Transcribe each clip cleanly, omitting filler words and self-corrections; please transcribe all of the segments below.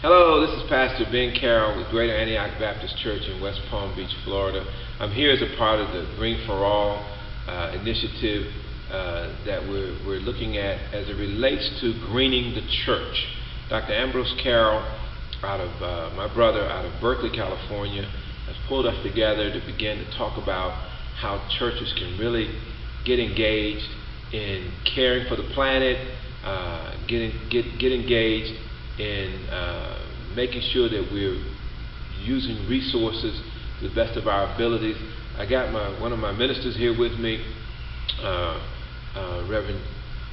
Hello, this is Pastor Ben Carroll with Greater Antioch Baptist Church in West Palm Beach, Florida. I'm here as a part of the Green for All initiative that we're looking at as it relates to greening the church. Dr. Ambrose Carroll, my brother out of Berkeley, California, has pulled us together to begin to talk about how churches can really get engaged in caring for the planet, get engaged in making sure that we're using resources to the best of our abilities. I got one of my ministers here with me, Reverend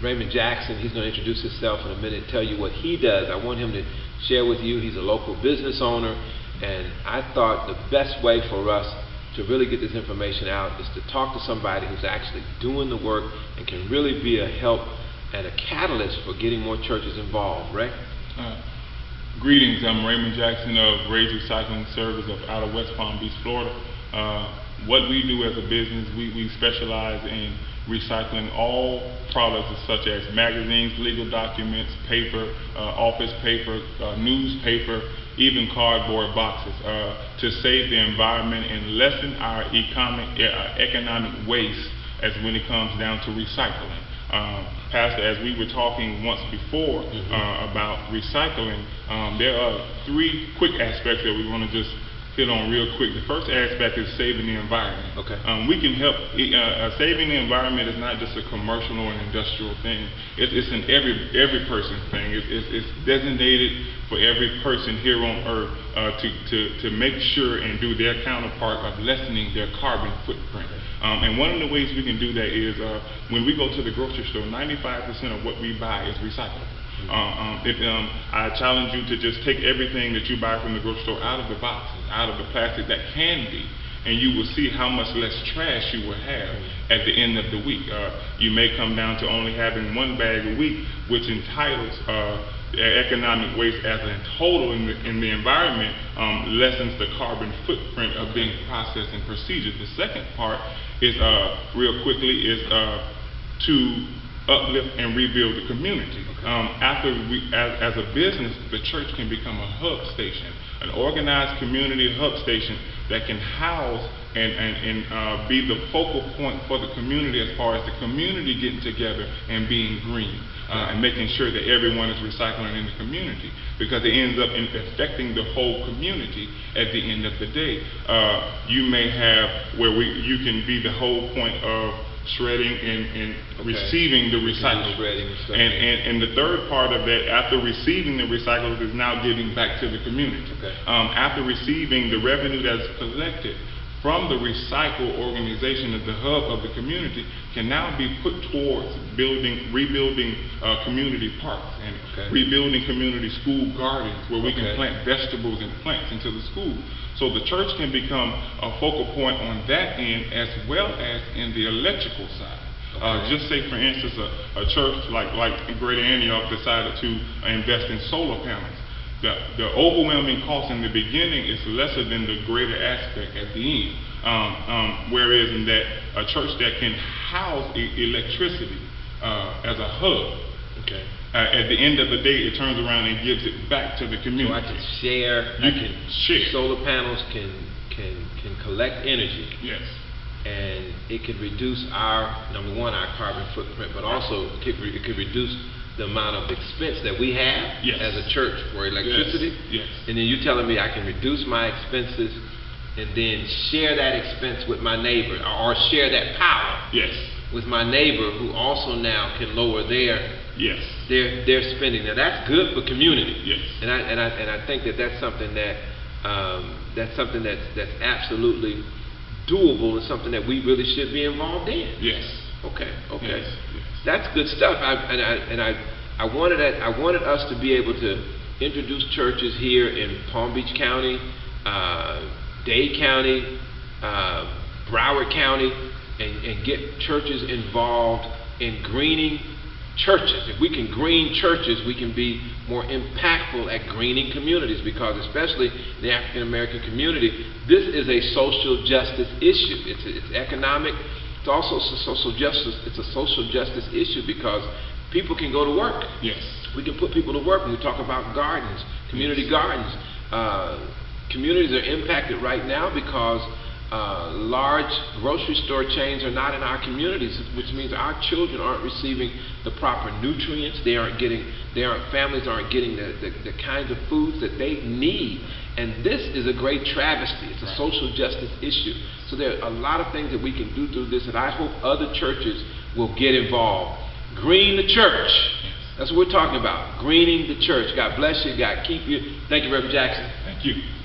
Raymond Jackson. He's going to introduce himself in a minute, tell you what he does. I want him to share with you. He's a local business owner, and I thought the best way for us to really get this information out is to talk to somebody who's actually doing the work and can really be a help and a catalyst for getting more churches involved. Right? Greetings, I'm Raymond Jackson of REV Recycling Service out of West Palm Beach, Florida. What we do as a business, we specialize in recycling all products such as magazines, legal documents, paper, office paper, newspaper, even cardboard boxes, to save the environment and lessen our economic waste as when it comes down to recycling. Pastor, as we were talking once before about recycling, there are three quick aspects that we want to just hit on real quick. The first aspect is saving the environment. Okay. We can help. Saving the environment is not just a commercial or an industrial thing. It's an every person thing. It's designated for every person here on earth to make sure and do their counterpart of lessening their carbon footprint. And one of the ways we can do that is when we go to the grocery store, 95% of what we buy is recyclable. I challenge you to just take everything that you buy from the grocery store out of the boxes, out of the plastic that can be, and you will see how much less trash you will have at the end of the week. You may come down to only having one bag a week, which entitles economic waste as a total in the environment, lessens the carbon footprint of being processed and procedures. The second part is, real quickly, is to uplift and rebuild the community. As a business, the church can become a hub station, an organized community hub station that can house and be the focal point for the community as far as the community getting together and being green, and making sure that everyone is recycling in the community, because it ends up affecting the whole community at the end of the day. You may have where you can be the whole point of shredding and receiving the recyclables. And the third part of that, after receiving the recyclables, is now giving back to the community. After receiving the revenue that's collected from the recycle organization of the hub of the community can now be put towards rebuilding community parks and rebuilding community school gardens where we can plant vegetables and plants into the school. So the church can become a focal point on that end as well as in the electrical side. Just say, for instance, a church like Greater Antioch decided to invest in solar panels. The overwhelming cost in the beginning is lesser than the greater aspect at the end. Whereas in that a church that can house electricity as a hub, at the end of the day, it turns around and gives it back to the community. So I can share. Solar panels can collect energy. Yes. And it could reduce our carbon footprint, but also it could reduce the amount of expense that we have as a church for electricity. Yes. And then you're telling me I can reduce my expenses and then share that expense with my neighbor, or share that power with my neighbor, who also now can lower their spending. Now that's good for community. And I think that's something that's absolutely doable, and something that we really should be involved in. Okay. Yes. That's good stuff. I wanted us to be able to introduce churches here in Palm Beach County, Dade County, Broward County, and get churches involved in greening churches. If we can green churches, we can be more impactful at greening communities, because especially the African American community, this is a social justice issue. It's economic. It's also social justice. It's a social justice issue, because people can go to work. Yes. We can put people to work when we talk about gardens, community gardens. Communities are impacted right now because large grocery store chains are not in our communities, which means our children aren't receiving the proper nutrients. Families aren't getting the kinds of foods that they need. And this is a great travesty. It's a social justice issue. So there are a lot of things that we can do through this, and I hope other churches will get involved. Green the church. That's what we're talking about. Greening the church. God bless you. God keep you. Thank you, Reverend Jackson. Thank you.